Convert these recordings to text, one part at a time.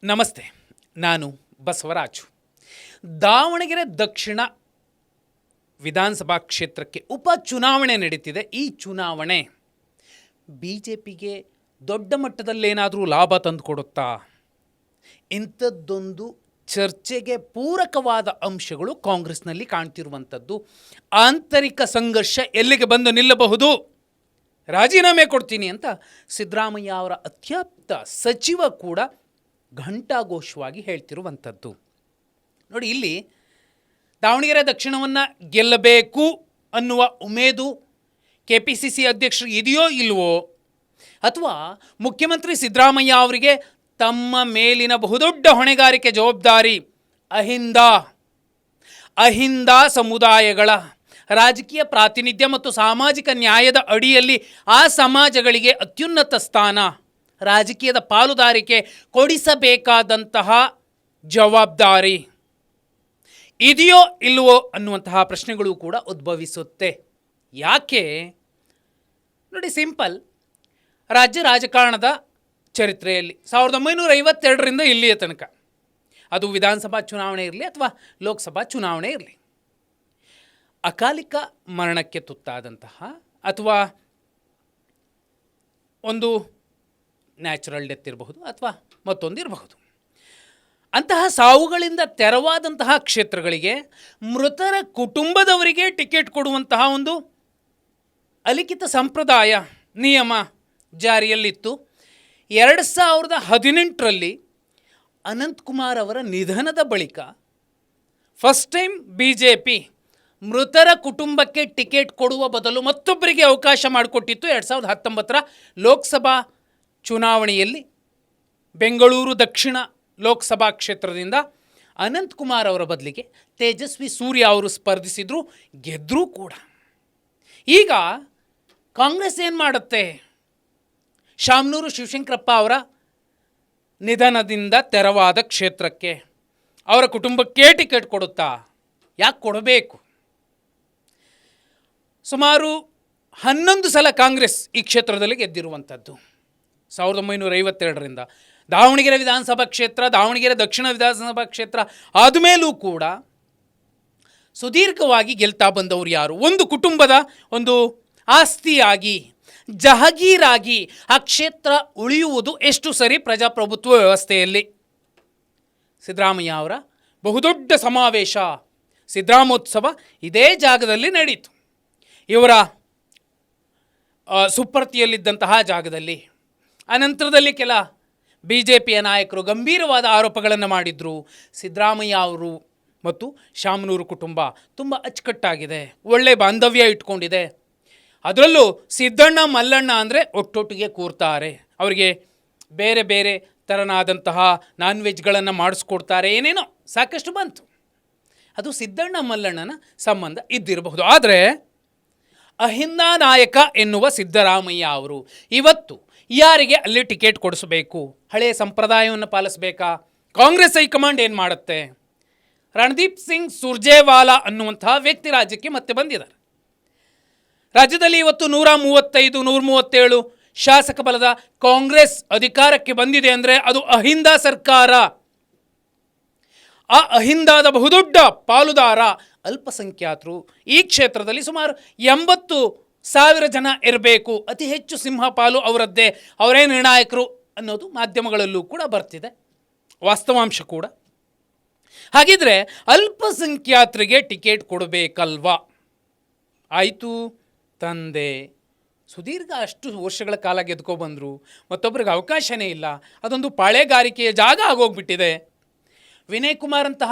ನಮಸ್ತೆ, ನಾನು ಬಸವರಾಜು. ದಾವಣಗೆರೆ ದಕ್ಷಿಣ ವಿಧಾನಸಭಾ ಕ್ಷೇತ್ರಕ್ಕೆ ಉಪಚುನಾವಣೆ ನಡೀತಿದೆ. ಈ ಚುನಾವಣೆ ಬಿ ಜೆ ಪಿಗೆ ದೊಡ್ಡ ಮಟ್ಟದಲ್ಲೇನಾದರೂ ಲಾಭ ತಂದುಕೊಡುತ್ತಾ? ಇಂಥದ್ದೊಂದು ಚರ್ಚೆಗೆ ಪೂರಕವಾದ ಅಂಶಗಳು ಕಾಂಗ್ರೆಸ್ನಲ್ಲಿ ಕಾಣ್ತಿರುವಂಥದ್ದು. ಆಂತರಿಕ ಸಂಘರ್ಷ ಎಲ್ಲಿಗೆ ಬಂದು ನಿಲ್ಲಬಹುದು? ರಾಜೀನಾಮೆ ಕೊಡ್ತೀನಿ ಅಂತ ಸಿದ್ದರಾಮಯ್ಯ ಅವರ ಅತ್ಯಾಪ್ತ ಸಚಿವ ಕೂಡ ಘಂಟಾಘೋಷವಾಗಿ ಹೇಳ್ತಿರುವಂಥದ್ದು. ನೋಡಿ, ಇಲ್ಲಿ ದಾವಣಗೆರೆ ದಕ್ಷಿಣವನ್ನು ಗೆಲ್ಲಬೇಕು ಅನ್ನುವ ಉಮೇದು KPCC ಅಧ್ಯಕ್ಷರಿಗೆ ಇದೆಯೋ ಇಲ್ವೋ, ಅಥವಾ ಮುಖ್ಯಮಂತ್ರಿ ಸಿದ್ದರಾಮಯ್ಯ ಅವರಿಗೆ ತಮ್ಮ ಮೇಲಿನ ಬಹುದೊಡ್ಡ ಹೊಣೆಗಾರಿಕೆ ಜವಾಬ್ದಾರಿ ಅಹಿಂದ ಸಮುದಾಯಗಳ ರಾಜಕೀಯ ಪ್ರಾತಿನಿಧ್ಯ ಮತ್ತು ಸಾಮಾಜಿಕ ನ್ಯಾಯದ ಅಡಿಯಲ್ಲಿ ಆ ಸಮಾಜಗಳಿಗೆ ಅತ್ಯುನ್ನತ ಸ್ಥಾನ, ರಾಜಕೀಯದ ಪಾಲುದಾರಿಕೆ ಕೊಡಿಸಬೇಕಾದಂತಹ ಜವಾಬ್ದಾರಿ ಇದೆಯೋ ಇಲ್ವೋ ಅನ್ನುವಂತಹ ಪ್ರಶ್ನೆಗಳು ಕೂಡ ಉದ್ಭವಿಸುತ್ತೆ. ಯಾಕೆ? ನೋಡಿ, ಸಿಂಪಲ್. ರಾಜ್ಯ ರಾಜಕಾರಣದ ಚರಿತ್ರೆಯಲ್ಲಿ 1952ರಿಂದ ಇಲ್ಲಿಯ ತನಕ, ಅದು ವಿಧಾನಸಭಾ ಚುನಾವಣೆ ಇರಲಿ ಅಥವಾ ಲೋಕಸಭಾ ಚುನಾವಣೆ ಇರಲಿ, ಅಕಾಲಿಕ ಮರಣಕ್ಕೆ ತುತ್ತಾದಂತಹ ಅಥವಾ ಒಂದು ನ್ಯಾಚುರಲ್ ಡೆತ್ ಇರಬಹುದು ಅಥವಾ ಮತ್ತೊಂದು ಇರಬಹುದು, ಅಂತಹ ಸಾವುಗಳಿಂದ ತೆರವಾದಂತಹ ಕ್ಷೇತ್ರಗಳಿಗೆ ಮೃತರ ಕುಟುಂಬದವರಿಗೆ ಟಿಕೆಟ್ ಕೊಡುವಂತಹ ಒಂದು ಅಲಿಖಿತ ಸಂಪ್ರದಾಯ, ನಿಯಮ ಜಾರಿಯಲ್ಲಿತ್ತು. 2018ರಲ್ಲಿ ಅನಂತಕುಮಾರ್ ಅವರ ನಿಧನದ ಬಳಿಕ ಫಸ್ಟ್ ಟೈಮ್ BJP ಮೃತರ ಕುಟುಂಬಕ್ಕೆ ಟಿಕೆಟ್ ಕೊಡುವ ಬದಲು ಮತ್ತೊಬ್ಬರಿಗೆ ಅವಕಾಶ ಮಾಡಿಕೊಟ್ಟಿತ್ತು. 2019ರ ಲೋಕಸಭಾ ಚುನಾವಣೆಯಲ್ಲಿ ಬೆಂಗಳೂರು ದಕ್ಷಿಣ ಲೋಕಸಭಾ ಕ್ಷೇತ್ರದಿಂದ ಅನಂತಕುಮಾರ್ ಅವರ ಬದಲಿಗೆ ತೇಜಸ್ವಿ ಸೂರ್ಯ ಅವರು ಸ್ಪರ್ಧಿಸಿದ್ರು, ಗೆದ್ದರೂ ಕೂಡ. ಈಗ ಕಾಂಗ್ರೆಸ್ ಏನು ಮಾಡುತ್ತೆ? ಶಾಮನೂರು ಶಿವಶಂಕರಪ್ಪ ಅವರ ನಿಧನದಿಂದ ತೆರವಾದ ಕ್ಷೇತ್ರಕ್ಕೆ ಅವರ ಕುಟುಂಬಕ್ಕೆ ಟಿಕೆಟ್ ಕೊಡುತ್ತಾ? ಯಾಕೆ ಕೊಡಬೇಕು? ಸುಮಾರು 11 ಸಲ ಕಾಂಗ್ರೆಸ್ ಈ ಕ್ಷೇತ್ರದಲ್ಲಿ ಗೆದ್ದಿರುವಂಥದ್ದು. 1952ರಿಂದ ದಾವಣಗೆರೆ ವಿಧಾನಸಭಾ ಕ್ಷೇತ್ರ, ದಾವಣಗೆರೆ ದಕ್ಷಿಣ ವಿಧಾನಸಭಾ ಕ್ಷೇತ್ರ ಆದಮೇಲೂ ಕೂಡ ಸುದೀರ್ಘವಾಗಿ ಗೆಲ್ತಾ ಬಂದವರು ಯಾರು? ಒಂದು ಕುಟುಂಬದ ಒಂದು ಆಸ್ತಿಯಾಗಿ, ಜಹಗೀರಾಗಿ ಆ ಕ್ಷೇತ್ರ ಉಳಿಯುವುದು ಎಷ್ಟು ಸರಿ ಪ್ರಜಾಪ್ರಭುತ್ವ ವ್ಯವಸ್ಥೆಯಲ್ಲಿ? ಸಿದ್ದರಾಮಯ್ಯ ಅವರ ಬಹುದೊಡ್ಡ ಸಮಾವೇಶ, ಸಿದ್ದರಾಮೋತ್ಸವ ಇದೇ ಜಾಗದಲ್ಲಿ ನಡೆಯಿತು. ಇವರ ಸುಪ್ರತಿಯಲ್ಲಿದ್ದಂತಹ ಜಾಗದಲ್ಲಿ. ಅನಂತರದಲ್ಲಿ ಕೆಲ BJPಯ ನಾಯಕರು ಗಂಭೀರವಾದ ಆರೋಪಗಳನ್ನು ಮಾಡಿದರು. ಸಿದ್ದರಾಮಯ್ಯ ಅವರು ಮತ್ತು ಶಾಮನೂರು ಕುಟುಂಬ ತುಂಬ ಅಚ್ಚುಕಟ್ಟಾಗಿದೆ, ಒಳ್ಳೆಯ ಬಾಂಧವ್ಯ ಇಟ್ಕೊಂಡಿದೆ, ಅದರಲ್ಲೂ ಸಿದ್ದಣ್ಣ ಮಲ್ಲಣ್ಣ ಅಂದರೆ ಒಟ್ಟೊಟ್ಟಿಗೆ ಕೂರ್ತಾರೆ, ಅವರಿಗೆ ಬೇರೆ ಬೇರೆ ಥರನಾದಂತಹ ನಾನ್ ವೆಜ್ಗಳನ್ನು ಮಾಡಿಸ್ಕೊಡ್ತಾರೆ, ಏನೇನೋ ಸಾಕಷ್ಟು ಬಂತು. ಅದು ಸಿದ್ದಣ್ಣ ಮಲ್ಲಣ್ಣನ ಸಂಬಂಧ ಇದ್ದಿರಬಹುದು. ಆದರೆ ಅಹಿಂದ ನಾಯಕ ಎನ್ನುವ ಸಿದ್ದರಾಮಯ್ಯ ಅವರು ಇವತ್ತು ಯಾರಿಗೆ ಅಲ್ಲಿ ಟಿಕೆಟ್ ಕೊಡಿಸಬೇಕು? ಹಳೆಯ ಸಂಪ್ರದಾಯವನ್ನು ಪಾಲಿಸಬೇಕಾ? ಕಾಂಗ್ರೆಸ್ ಹೈಕಮಾಂಡ್ ಏನು ಮಾಡುತ್ತೆ? ರಣದೀಪ್ ಸಿಂಗ್ ಸುರ್ಜೇವಾಲಾ ಅನ್ನುವಂತಹ ವ್ಯಕ್ತಿ ರಾಜ್ಯಕ್ಕೆ ಮತ್ತೆ ಬಂದಿದ್ದಾರೆ. ರಾಜ್ಯದಲ್ಲಿ ಇವತ್ತು 135-137 ಶಾಸಕ ಬಲದ ಕಾಂಗ್ರೆಸ್ ಅಧಿಕಾರಕ್ಕೆ ಬಂದಿದೆ ಅಂದರೆ ಅದು ಅಹಿಂದ ಸರ್ಕಾರ. ಆ ಅಹಿಂದಾದ ಬಹುದೊಡ್ಡ ಪಾಲುದಾರ ಅಲ್ಪಸಂಖ್ಯಾತರು. ಈ ಕ್ಷೇತ್ರದಲ್ಲಿ ಸುಮಾರು 80,000 ಜನ ಇರಬೇಕು. ಅತಿ ಹೆಚ್ಚು ಸಿಂಹಪಾಲು ಅವರದ್ದೇ, ಅವರೇ ನಿರ್ಣಾಯಕರು ಅನ್ನೋದು ಮಾಧ್ಯಮಗಳಲ್ಲೂ ಕೂಡ ಬರ್ತಿದೆ, ವಾಸ್ತವಾಂಶ ಕೂಡ. ಹಾಗಿದ್ರೆ ಅಲ್ಪಸಂಖ್ಯಾತರಿಗೆ ಟಿಕೆಟ್ ಕೊಡಬೇಕಲ್ವಾ? ಆಯಿತು, ತಂದೆ ಸುದೀರ್ಘ ಅಷ್ಟು ವರ್ಷಗಳ ಕಾಲ ಗೆದ್ಕೊಬಂದರು, ಮತ್ತೊಬ್ಬರಿಗೆ ಅವಕಾಶನೇ ಇಲ್ಲ, ಅದೊಂದು ಪಾಳೆಗಾರಿಕೆಯ ಜಾಗ ಆಗೋಗ್ಬಿಟ್ಟಿದೆ. ವಿನಯ್ ಕುಮಾರ್ ಅಂತಹ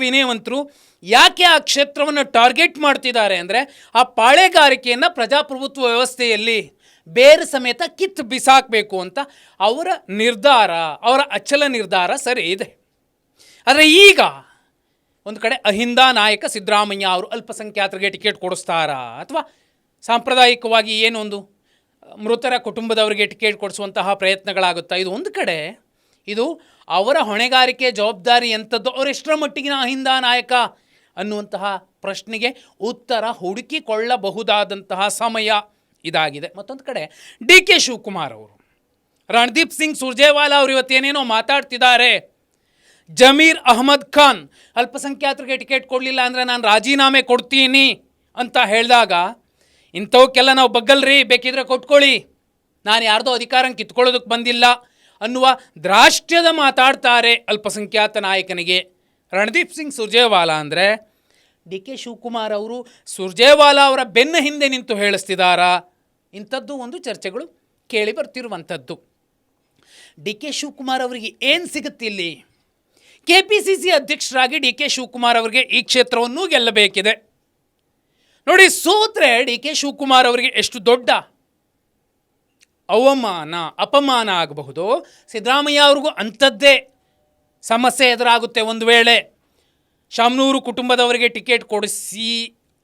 ವಿನಯವಂತರು ಯಾಕೆ ಆ ಕ್ಷೇತ್ರವನ್ನು ಟಾರ್ಗೆಟ್ ಮಾಡ್ತಿದ್ದಾರೆ ಅಂದರೆ, ಆ ಪಾಳೆಗಾರಿಕೆಯನ್ನು ಪ್ರಜಾಪ್ರಭುತ್ವ ವ್ಯವಸ್ಥೆಯಲ್ಲಿ ಬೇರೆ ಸಮೇತ ಕಿತ್ತು ಬಿಸಾಕಬೇಕು ಅಂತ ಅವರ ನಿರ್ಧಾರ, ಅವರ ಅಚಲ ನಿರ್ಧಾರ ಸರಿ ಇದೆ. ಆದರೆ ಈಗ ಒಂದು ಕಡೆ ಅಹಿಂದ ನಾಯಕ ಸಿದ್ದರಾಮಯ್ಯ ಅವರು ಅಲ್ಪಸಂಖ್ಯಾತರಿಗೆ ಟಿಕೆಟ್ ಕೊಡಿಸ್ತಾರಾ, ಅಥವಾ ಸಾಂಪ್ರದಾಯಿಕವಾಗಿ ಏನೊಂದು ಮೃತರ ಕುಟುಂಬದವರಿಗೆ ಟಿಕೆಟ್ ಕೊಡಿಸುವಂತಹ ಪ್ರಯತ್ನಗಳಾಗುತ್ತಾ? ಇದು ಒಂದು ಕಡೆ. ಇದು ಅವರ ಹೊಣೆಗಾರಿಕೆ ಜವಾಬ್ದಾರಿ ಎಂಥದ್ದು, ಅವರೆಷ್ಟರ ಮಟ್ಟಿಗಿನ ಅಹಿಂದ ನಾಯಕ ಅನ್ನುವಂತಹ ಪ್ರಶ್ನೆಗೆ ಉತ್ತರ ಹುಡುಕಿಕೊಳ್ಳಬಹುದಾದಂತಹ ಸಮಯ ಇದಾಗಿದೆ. ಮತ್ತೊಂದು ಕಡೆ DK ಶಿವಕುಮಾರ್ ಅವರು ರಣದೀಪ್ ಸಿಂಗ್ ಸುರ್ಜೇವಾಲಾ ಅವರು ಇವತ್ತೇನೇನೋ ಮಾತಾಡ್ತಿದ್ದಾರೆ. ಜಮೀರ್ ಅಹಮದ್ ಖಾನ್ ಅಲ್ಪಸಂಖ್ಯಾತರಿಗೆ ಟಿಕೆಟ್ ಕೊಡಲಿಲ್ಲ ಅಂದರೆ ನಾನು ರಾಜೀನಾಮೆ ಕೊಡ್ತೀನಿ ಅಂತ ಹೇಳಿದಾಗ, ಇಂಥವಕ್ಕೆಲ್ಲ ನಾವು ಬಗ್ಗಲ್ರಿ, ಬೇಕಿದ್ರೆ ಕೊಟ್ಕೊಳ್ಳಿ, ನಾನು ಯಾರ್ದೋ ಅಧಿಕಾರಕ್ಕೆ ಕಿತ್ಕೊಳ್ಳೋದಕ್ಕೆ ಬಂದಿಲ್ಲ ಅನ್ನುವ ದ್ರಾಷ್ಟ್ಯದ ಮಾತಾಡ್ತಾರೆ ಅಲ್ಪಸಂಖ್ಯಾತ ನಾಯಕನಿಗೆ ರಣದೀಪ್ ಸಿಂಗ್ ಸುರ್ಜೇವಾಲಾ. ಅಂದರೆ ಡಿ ಕೆ ಶಿವಕುಮಾರ್ ಅವರು ಸುರ್ಜೇವಾಲಾ ಅವರ ಬೆನ್ನ ಹಿಂದೆ ನಿಂತು ಹೇಳಿಸ್ತಿದ್ದಾರಾ? ಇಂಥದ್ದು ಒಂದು ಚರ್ಚೆಗಳು ಕೇಳಿ ಬರ್ತಿರುವಂಥದ್ದು. ಡಿ ಕೆ ಶಿವಕುಮಾರ್ ಅವರಿಗೆ ಏನು ಸಿಗುತ್ತಿಲ್ಲಿ? KPCC ಅಧ್ಯಕ್ಷರಾಗಿ ಡಿ ಕೆ ಶಿವಕುಮಾರ್ ಅವರಿಗೆ ಈ ಕ್ಷೇತ್ರವನ್ನು ಗೆಲ್ಲಬೇಕಿದೆ. ನೋಡಿ, ಸೋತ್ರೆ ಡಿ ಕೆ ಶಿವಕುಮಾರ್ ಅವರಿಗೆ ಎಷ್ಟು ದೊಡ್ಡ ಅವಮಾನ, ಅಪಮಾನ ಆಗಬಹುದು. ಸಿದ್ದರಾಮಯ್ಯ ಅವ್ರಿಗೂ ಅಂಥದ್ದೇ ಸಮಸ್ಯೆ ಎದುರಾಗುತ್ತೆ. ಒಂದು ವೇಳೆ ಶಾಮನೂರು ಕುಟುಂಬದವರಿಗೆ ಟಿಕೆಟ್ ಕೊಡಿಸಿ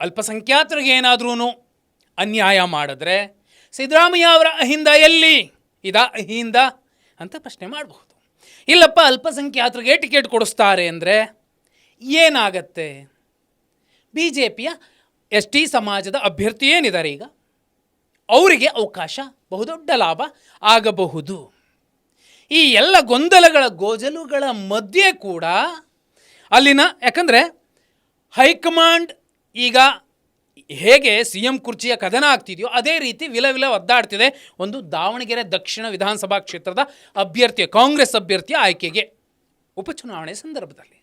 ಅಲ್ಪಸಂಖ್ಯಾತರಿಗೆ ಏನಾದ್ರೂ ಅನ್ಯಾಯ ಮಾಡಿದ್ರೆ ಸಿದ್ದರಾಮಯ್ಯ ಅವರ ಅಹಿಂದ ಎಲ್ಲಿ ಅಹಿಂದ ಅಂತ ಪ್ರಶ್ನೆ ಮಾಡಬಹುದು. ಇಲ್ಲಪ್ಪ, ಅಲ್ಪಸಂಖ್ಯಾತರಿಗೆ ಟಿಕೆಟ್ ಕೊಡಿಸ್ತಾರೆ ಅಂದರೆ ಏನಾಗತ್ತೆ? BJPಯ ST ಸಮಾಜದ ಅಭ್ಯರ್ಥಿ ಏನಿದ್ದಾರೆ ಈಗ, ಅವರಿಗೆ ಅವಕಾಶ, ಬಹುದೊಡ್ಡ ಲಾಭ ಆಗಬಹುದು. ಈ ಎಲ್ಲ ಗೊಂದಲಗಳ ಗೋಜಲುಗಳ ಮಧ್ಯೆ ಕೂಡ ಅಲ್ಲಿನ, ಯಾಕಂದರೆ ಹೈಕಮಾಂಡ್ ಈಗ ಹೇಗೆ CM ಕುರ್ಚಿಯ ಕದನ ಆಗ್ತಿದೆಯೋ ಅದೇ ರೀತಿ ವಿಲ ಒದ್ದಾಡ್ತಿದೆ ಒಂದು ದಾವಣಗೆರೆ ದಕ್ಷಿಣ ವಿಧಾನಸಭಾ ಕ್ಷೇತ್ರದ ಅಭ್ಯರ್ಥಿಯ, ಕಾಂಗ್ರೆಸ್ ಅಭ್ಯರ್ಥಿಯ ಆಯ್ಕೆಗೆ ಉಪಚುನಾವಣೆ ಸಂದರ್ಭದಲ್ಲಿ.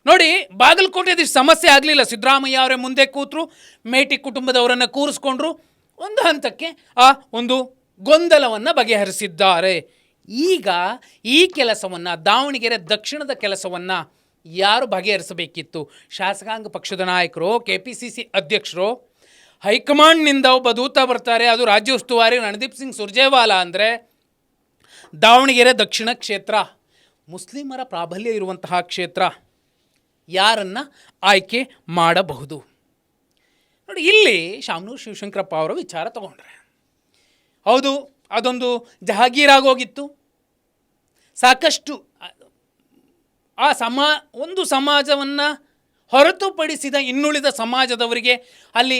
ನೋಡಿ, ಬಾಗಲಕೋಟೆದು ಸಮಸ್ಯೆ ಆಗಲಿಲ್ಲ. ಸಿದ್ದರಾಮಯ್ಯ ಅವರೇ ಮುಂದೆ ಕೂತರು, ಮೇಟಿ ಕುಟುಂಬದವರನ್ನು ಕೂರಿಸ್ಕೊಂಡ್ರು, ಒಂದು ಹಂತಕ್ಕೆ ಆ ಒಂದು ಗೊಂದಲವನ್ನು ಬಗೆಹರಿಸಿದ್ದಾರೆ. ಈಗ ಈ ಕೆಲಸವನ್ನು, ದಾವಣಗೆರೆ ದಕ್ಷಿಣದ ಕೆಲಸವನ್ನು ಯಾರು ಬಗೆಹರಿಸಬೇಕಿತ್ತು? ಶಾಸಕಾಂಗ ಪಕ್ಷದ ನಾಯಕರು, KPCC ಅಧ್ಯಕ್ಷರು, ಹೈಕಮಾಂಡ್ನಿಂದ ಒಬ್ಬ ದೂತ ಬರ್ತಾರೆ, ಅದು ರಾಜ್ಯ ಉಸ್ತುವಾರಿ ರಣದೀಪ್ ಸಿಂಗ್ ಸುರ್ಜೇವಾಲಾ. ಅಂದರೆ ದಾವಣಗೆರೆ ದಕ್ಷಿಣ ಕ್ಷೇತ್ರ ಮುಸ್ಲಿಮರ ಪ್ರಾಬಲ್ಯ ಇರುವಂತಹ ಕ್ಷೇತ್ರ, ಯಾರನ್ನು ಆಯ್ಕೆ ಮಾಡಬಹುದು? ನೋಡಿ, ಇಲ್ಲಿ ಶಾಮನೂರು ಶಿವಶಂಕರಪ್ಪ ಅವರ ವಿಚಾರ ತಗೊಂಡ್ರೆ, ಹೌದು, ಅದೊಂದು ಜಹಾಗೀರಾಗೋಗಿತ್ತು. ಸಾಕಷ್ಟು ಒಂದು ಸಮಾಜವನ್ನು ಹೊರತುಪಡಿಸಿದ ಇನ್ನುಳಿದ ಸಮಾಜದವರಿಗೆ ಅಲ್ಲಿ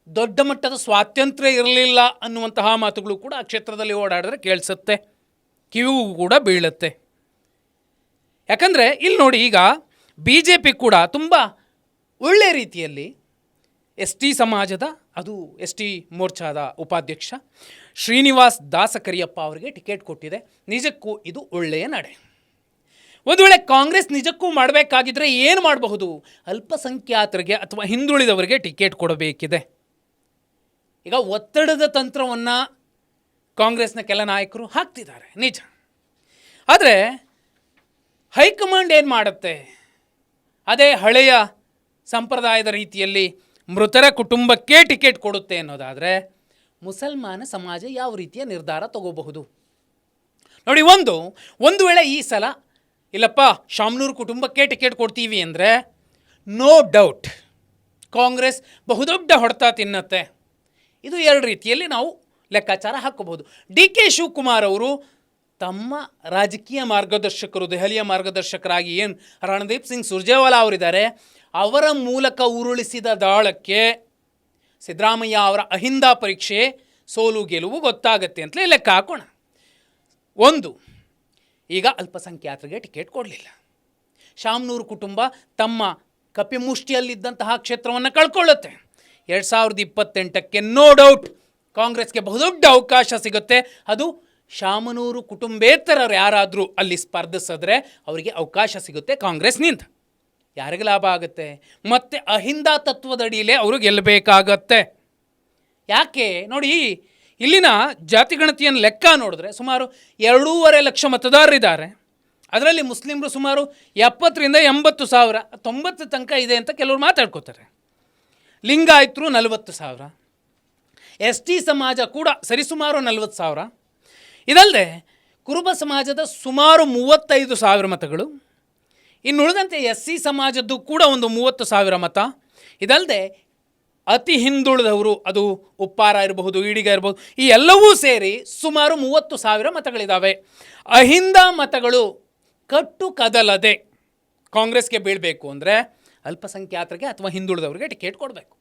ದೊಡ್ಡ ಮಟ್ಟದ ಸ್ವಾತಂತ್ರ್ಯ ಇರಲಿಲ್ಲ ಅನ್ನುವಂತಹ ಮಾತುಗಳು ಕೂಡ ಆ ಕ್ಷೇತ್ರದಲ್ಲಿ ಓಡಾಡಿದ್ರೆ ಕೇಳಿಸುತ್ತೆ, ಕಿವಿಗೂ ಕೂಡ ಬೀಳುತ್ತೆ. ಯಾಕಂದರೆ ಇಲ್ಲಿ ನೋಡಿ, ಈಗ BJP ಕೂಡ ತುಂಬ ಒಳ್ಳೆಯ ರೀತಿಯಲ್ಲಿ ST ಸಮಾಜದ, ಅದು ST ಮೋರ್ಚಾದ ಉಪಾಧ್ಯಕ್ಷ ಶ್ರೀನಿವಾಸ್ ದಾಸಕರಿಯಪ್ಪ ಅವರಿಗೆ ಟಿಕೆಟ್ ಕೊಟ್ಟಿದೆ. ನಿಜಕ್ಕೂ ಇದು ಒಳ್ಳೆಯ ನಡೆ. ಒಂದು ವೇಳೆ ಕಾಂಗ್ರೆಸ್ ನಿಜಕ್ಕೂ ಮಾಡಬೇಕಾಗಿದ್ದರೆ ಏನು ಮಾಡಬಹುದು? ಅಲ್ಪಸಂಖ್ಯಾತರಿಗೆ ಅಥವಾ ಹಿಂದುಳಿದವರಿಗೆ ಟಿಕೆಟ್ ಕೊಡಬೇಕಿದೆ. ಈಗ ಒತ್ತಡದ ತಂತ್ರವನ್ನು ಕಾಂಗ್ರೆಸ್ನ ಕೆಲ ನಾಯಕರು ಹಾಕ್ತಿದ್ದಾರೆ, ನಿಜ. ಆದರೆ ಹೈಕಮಾಂಡ್ ಏನು ಮಾಡುತ್ತೆ? ಅದೇ ಹಳೆಯ ಸಂಪ್ರದಾಯದ ರೀತಿಯಲ್ಲಿ ಮೃತರ ಕುಟುಂಬಕ್ಕೆ ಟಿಕೆಟ್ ಕೊಡುತ್ತೆ ಅನ್ನೋದಾದರೆ ಮುಸಲ್ಮಾನ ಸಮಾಜ ಯಾವ ರೀತಿಯ ನಿರ್ಧಾರ ತಗೋಬಹುದು? ನೋಡಿ, ಒಂದು ವೇಳೆ ಈ ಸಲ ಇಲ್ಲಪ್ಪ ಶಾಮನೂರು ಕುಟುಂಬಕ್ಕೆ ಟಿಕೆಟ್ ಕೊಡ್ತೀವಿ ಅಂದರೆ ನೋ ಡೌಟ್ ಕಾಂಗ್ರೆಸ್ ಬಹುದೊಡ್ಡ ಹೊಡೆತ ತಿನ್ನತ್ತೆ. ಇದು ಎರಡು ರೀತಿಯಲ್ಲಿ ನಾವು ಲೆಕ್ಕಾಚಾರ ಹಾಕೋಬಹುದು. ಡಿ ಕೆ ಶಿವಕುಮಾರ್ ಅವರು ತಮ್ಮ ರಾಜಕೀಯ ಮಾರ್ಗದರ್ಶಕರು, ದೆಹಲಿಯ ಮಾರ್ಗದರ್ಶಕರಾಗಿ ಏನು ರಣದೀಪ್ ಸಿಂಗ್ ಸುರ್ಜೇವಾಲಾ ಅವರಿದ್ದಾರೆ, ಅವರ ಮೂಲಕ ಉರುಳಿಸಿದ ದಾಳಕ್ಕೆ ಸಿದ್ದರಾಮಯ್ಯ ಅವರ ಅಹಿಂದ ಪರೀಕ್ಷೆ, ಸೋಲು ಗೆಲುವು ಗೊತ್ತಾಗತ್ತೆ ಅಂತಲೇ ಲೆಕ್ಕ ಹಾಕೋಣ. ಈಗ ಅಲ್ಪಸಂಖ್ಯಾತರಿಗೆ ಟಿಕೆಟ್ ಕೊಡಲಿಲ್ಲ, ಶಾಮನೂರು ಕುಟುಂಬ ತಮ್ಮ ಕಪಿಮುಷ್ಟಿಯಲ್ಲಿದ್ದಂತಹ ಕ್ಷೇತ್ರವನ್ನು ಕಳ್ಕೊಳ್ಳುತ್ತೆ. 2028ಕ್ಕೆ ನೋ ಡೌಟ್ ಕಾಂಗ್ರೆಸ್ಗೆ ಬಹುದೊಡ್ಡ ಅವಕಾಶ ಸಿಗುತ್ತೆ. ಅದು ಶಾಮನೂರು ಕುಟುಂಬೇತರರು ಯಾರಾದರೂ ಅಲ್ಲಿ ಸ್ಪರ್ಧಿಸಿದ್ರೆ ಅವರಿಗೆ ಅವಕಾಶ ಸಿಗುತ್ತೆ ಕಾಂಗ್ರೆಸ್ನಿಂದ. ಯಾರಿಗೆ ಲಾಭ ಆಗುತ್ತೆ? ಮತ್ತು ಅಹಿಂದ ತತ್ವದಡಿಯಲ್ಲೇ ಅವರು ಗೆಲ್ಲಬೇಕಾಗತ್ತೆ. ಯಾಕೆ ನೋಡಿ, ಇಲ್ಲಿನ ಜಾತಿಗಣತಿಯನ್ನು ಲೆಕ್ಕ ನೋಡಿದ್ರೆ ಸುಮಾರು 2.5 ಲಕ್ಷ ಮತದಾರರಿದ್ದಾರೆ. ಅದರಲ್ಲಿ ಮುಸ್ಲಿಮರು ಸುಮಾರು 70ರಿಂದ 80,000, 90 ತನಕ ಇದೆ ಅಂತ ಕೆಲವರು ಮಾತಾಡ್ಕೋತಾರೆ. ಲಿಂಗಾಯತರು 40,000, ST ಸಮಾಜ ಕೂಡ ಸರಿಸುಮಾರು 40,000. ಇದಲ್ಲದೆ ಕುರುಬ ಸಮಾಜದ ಸುಮಾರು 35,000 ಮತಗಳು. ಇನ್ನುಳಿದಂತೆ SC ಸಮಾಜದ್ದು ಕೂಡ ಒಂದು 30,000 ಮತ. ಇದಲ್ಲದೆ ಅತಿ ಹಿಂದುಳಿದವರು, ಅದು ಉಪ್ಪಾರ ಇರಬಹುದು, ಈಡಿಗ ಇರಬಹುದು, ಈ ಎಲ್ಲವೂ ಸೇರಿ ಸುಮಾರು 30,000 ಮತಗಳಿದ್ದಾವೆ. ಅಹಿಂದ ಮತಗಳು ಕಟ್ಟು ಕದಲದೆ ಕಾಂಗ್ರೆಸ್ಗೆ ಬೀಳಬೇಕು ಅಂದರೆ ಅಲ್ಪಸಂಖ್ಯಾತರಿಗೆ ಅಥವಾ ಹಿಂದುಳಿದವರಿಗೆ ಟಿಕೆಟ್ ಕೊಡಬೇಕು.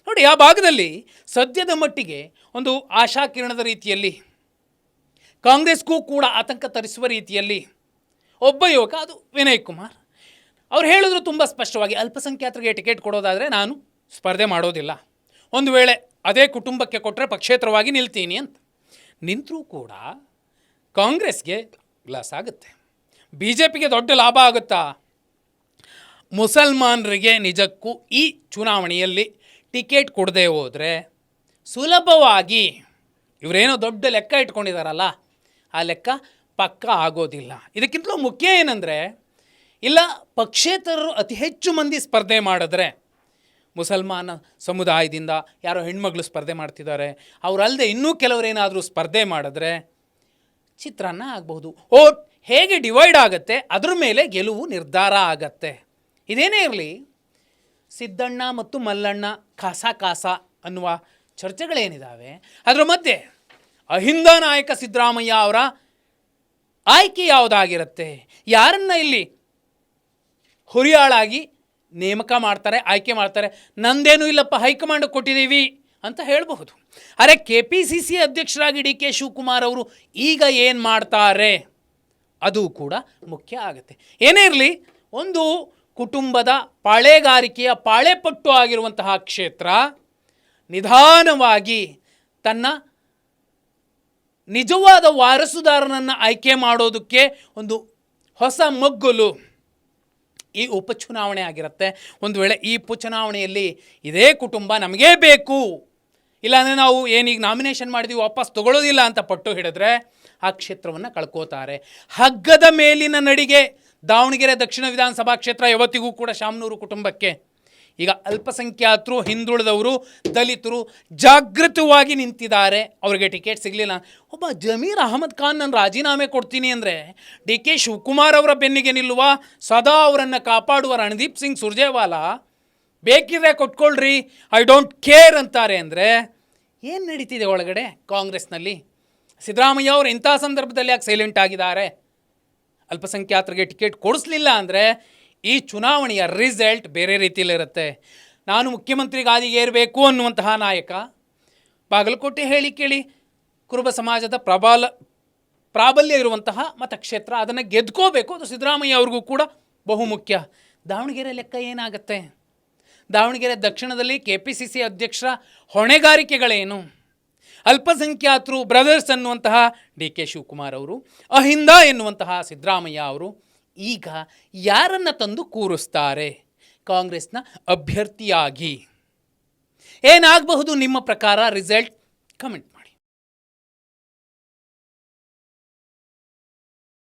ನೋಡಿ, ಆ ಭಾಗದಲ್ಲಿ ಸದ್ಯದ ಮಟ್ಟಿಗೆ ಒಂದು ಆಶಾಕಿರಣದ ರೀತಿಯಲ್ಲಿ ಕಾಂಗ್ರೆಸ್ಗೂ ಕೂಡ ಆತಂಕ ತರಿಸುವ ರೀತಿಯಲ್ಲಿ ಒಬ್ಬ ಯುವಕ, ಅದು ವಿನಯ್ ಕುಮಾರ್, ಅವ್ರು ಹೇಳಿದ್ರು ತುಂಬ ಸ್ಪಷ್ಟವಾಗಿ, ಅಲ್ಪಸಂಖ್ಯಾತರಿಗೆ ಟಿಕೆಟ್ ಕೊಡೋದಾದರೆ ನಾನು ಸ್ಪರ್ಧೆ ಮಾಡೋದಿಲ್ಲ, ಒಂದು ವೇಳೆ ಅದೇ ಕುಟುಂಬಕ್ಕೆ ಕೊಟ್ಟರೆ ಪಕ್ಷೇತರವಾಗಿ ನಿಲ್ತೀನಿ ಅಂತ. ನಿಂತರೂ ಕೂಡ ಕಾಂಗ್ರೆಸ್ಗೆ ಗ್ಲಾಸ್ ಆಗುತ್ತೆ, ಬಿ ಜೆ ಪಿಗೆ ದೊಡ್ಡ ಲಾಭ ಆಗುತ್ತಾ? ಮುಸಲ್ಮಾನರಿಗೆ ನಿಜಕ್ಕೂ ಈ ಚುನಾವಣೆಯಲ್ಲಿ ಟಿಕೆಟ್ ಕೊಡದೆ ಹೋದರೆ ಸುಲಭವಾಗಿ, ಇವರೇನೋ ದೊಡ್ಡ ಲೆಕ್ಕ ಇಟ್ಕೊಂಡಿದ್ದಾರಲ್ಲ, ಆ ಲೆಕ್ಕ ಪಕ್ಕ ಆಗೋದಿಲ್ಲ. ಇದಕ್ಕಿಂತಲೂ ಮುಖ್ಯ ಏನಂದರೆ, ಇಲ್ಲ ಪಕ್ಷೇತರರು ಅತಿ ಹೆಚ್ಚು ಮಂದಿ ಸ್ಪರ್ಧೆ ಮಾಡಿದ್ರೆ, ಮುಸಲ್ಮಾನ ಸಮುದಾಯದಿಂದ ಯಾರೋ ಹೆಣ್ಮಗಳು ಸ್ಪರ್ಧೆ ಮಾಡ್ತಿದ್ದಾರೆ, ಅವರಲ್ಲದೆ ಇನ್ನೂ ಕೆಲವರೇನಾದರೂ ಸ್ಪರ್ಧೆ ಮಾಡಿದ್ರೆ ಚಿತ್ರಾನ್ನ ಆಗಬಹುದು. ಓಟ್ ಹೇಗೆ ಡಿವೈಡ್ ಆಗುತ್ತೆ ಅದ್ರ ಮೇಲೆ ಗೆಲುವು ನಿರ್ಧಾರ ಆಗತ್ತೆ. ಇದೇನೇ ಇರಲಿ, ಸಿದ್ದಣ್ಣ ಮತ್ತು ಮಲ್ಲಣ್ಣ ಕಾಸ ಅನ್ನುವ ಚರ್ಚೆಗಳೇನಿದ್ದಾವೆ, ಅದರ ಮಧ್ಯೆ ಅಹಿಂದ ನಾಯಕ ಸಿದ್ದರಾಮಯ್ಯ ಅವರ ಆಯ್ಕೆ ಯಾವುದಾಗಿರುತ್ತೆ, ಯಾರನ್ನ ಇಲ್ಲಿ ಹುರಿಯಾಳಾಗಿ ನೇಮಕ ಮಾಡ್ತಾರೆ, ಆಯ್ಕೆ ಮಾಡ್ತಾರೆ, ನಂದೇನೂ ಇಲ್ಲಪ್ಪ ಹೈಕಮಾಂಡ್ ಕೊಟ್ಟಿದ್ದೀವಿ ಅಂತ ಹೇಳಬಹುದು. ಅರೆ KPCC ಅಧ್ಯಕ್ಷರಾಗಿ DK ಶಿವಕುಮಾರ್ ಅವರು ಈಗ ಏನು ಮಾಡ್ತಾರೆ ಅದು ಕೂಡ ಮುಖ್ಯ ಆಗುತ್ತೆ. ಏನೇ ಇರಲಿ, ಒಂದು ಕುಟುಂಬದ ಪಾಳೆಗಾರಿಕೆಯ ಪಾಳೆಪಟ್ಟು ಆಗಿರುವಂತಹ ಕ್ಷೇತ್ರ ನಿಧಾನವಾಗಿ ತನ್ನ ನಿಜವಾದ ವಾರಸುದಾರನನ್ನು ಆಯ್ಕೆ ಮಾಡೋದಕ್ಕೆ ಒಂದು ಹೊಸ ಮಗ್ಗುಲು ಈ ಉಪಚುನಾವಣೆ ಆಗಿರುತ್ತೆ. ಒಂದು ವೇಳೆ ಈ ಉಪಚುನಾವಣೆಯಲ್ಲಿ ಇದೇ ಕುಟುಂಬ ನಮಗೇ ಬೇಕು, ಇಲ್ಲಾಂದರೆ ನಾವು ಏನೀಗ ನಾಮಿನೇಷನ್ ಮಾಡಿದ್ದೀವಿ ವಾಪಸ್ ತಗೊಳ್ಳೋದಿಲ್ಲ ಅಂತ ಪಟ್ಟು ಹಿಡಿದ್ರೆ ಆ ಕ್ಷೇತ್ರವನ್ನು ಕಳ್ಕೋತಾರೆ. ಹಗ್ಗದ ಮೇಲಿನ ನಡಿಗೆ ದಾವಣಗೆರೆ ದಕ್ಷಿಣ ವಿಧಾನಸಭಾ ಕ್ಷೇತ್ರ ಯಾವತ್ತಿಗೂ ಕೂಡ ಶಾಮನೂರು ಕುಟುಂಬಕ್ಕೆ. ಈಗ ಅಲ್ಪಸಂಖ್ಯಾತರು, ಹಿಂದುಳಿದವರು, ದಲಿತರು ಜಾಗೃತವಾಗಿ ನಿಂತಿದ್ದಾರೆ, ಅವರಿಗೆ ಟಿಕೆಟ್ ಸಿಗಲಿಲ್ಲ. ಒಬ್ಬ ಜಮೀರ್ ಅಹಮದ್ ಖಾನ್ ನಾನು ರಾಜೀನಾಮೆ ಕೊಡ್ತೀನಿ ಅಂದರೆ DK ಶಿವಕುಮಾರ್ ಅವರ ಬೆನ್ನಿಗೆ ನಿಲ್ಲುವ, ಸದಾ ಅವರನ್ನು ಕಾಪಾಡುವ ರಣದೀಪ್ ಸಿಂಗ್ ಸುರ್ಜೇವಾಲಾ ಬೇಕಿದ್ರೆ ಕೊಟ್ಕೊಳ್ರಿ, ಐ ಡೋಂಟ್ ಕೇರ್ ಅಂತಾರೆ ಅಂದರೆ ಏನು ನಡೀತಿದೆ ಒಳಗಡೆ ಕಾಂಗ್ರೆಸ್ನಲ್ಲಿ? ಸಿದ್ದರಾಮಯ್ಯ ಅವರು ಇಂಥ ಸಂದರ್ಭದಲ್ಲಿ ಯಾಕೆ ಸೈಲೆಂಟ್ ಆಗಿದ್ದಾರೆ? ಅಲ್ಪಸಂಖ್ಯಾತರಿಗೆ ಟಿಕೆಟ್ ಕೊಡಿಸ್ಲಿಲ್ಲ ಅಂದರೆ ಈ ಚುನಾವಣೆಯ ರಿಸಲ್ಟ್ ಬೇರೆ ರೀತಿಯಲ್ಲಿರುತ್ತೆ. ನಾನು ಮುಖ್ಯಮಂತ್ರಿ ಗಾದಿಗೆ ಏರಬೇಕು ಅನ್ನುವಂತಹ ನಾಯಕ, ಬಾಗಲಕೋಟೆ ಹೇಳಿ ಕೇಳಿ ಕುರುಬ ಸಮಾಜದ ಪ್ರಾಬಲ್ಯ ಇರುವಂತಹ ಮತಕ್ಷೇತ್ರ, ಅದನ್ನು ಗೆದ್ಕೋಬೇಕು, ಅದು ಸಿದ್ದರಾಮಯ್ಯ ಅವ್ರಿಗೂ ಕೂಡ ಬಹುಮುಖ್ಯ. ದಾವಣಗೆರೆ ಲೆಕ್ಕ ಏನಾಗುತ್ತೆ? ದಾವಣಗೆರೆ ದಕ್ಷಿಣದಲ್ಲಿ KPCC ಅಧ್ಯಕ್ಷರ ಹೊಣೆಗಾರಿಕೆಗಳೇನು? ಅಲ್ಪಸಂಖ್ಯಾತರು ಬ್ರದರ್ಸ್ ಅನ್ನುವಂತಹ DK ಶಿವಕುಮಾರ್ ಅವರು, ಅಹಿಂದ ಎನ್ನುವಂತಹ ಸಿದ್ದರಾಮಯ್ಯ ಅವರು ಈಗ ಯಾರನ್ನು ತಂದು ಕೂರಿಸ್ತಾರೆ ಕಾಂಗ್ರೆಸ್ನ ಅಭ್ಯರ್ಥಿಯಾಗಿ? ಏನಾಗಬಹುದು ನಿಮ್ಮ ಪ್ರಕಾರ ರಿಸಲ್ಟ್? ಕಮೆಂಟ್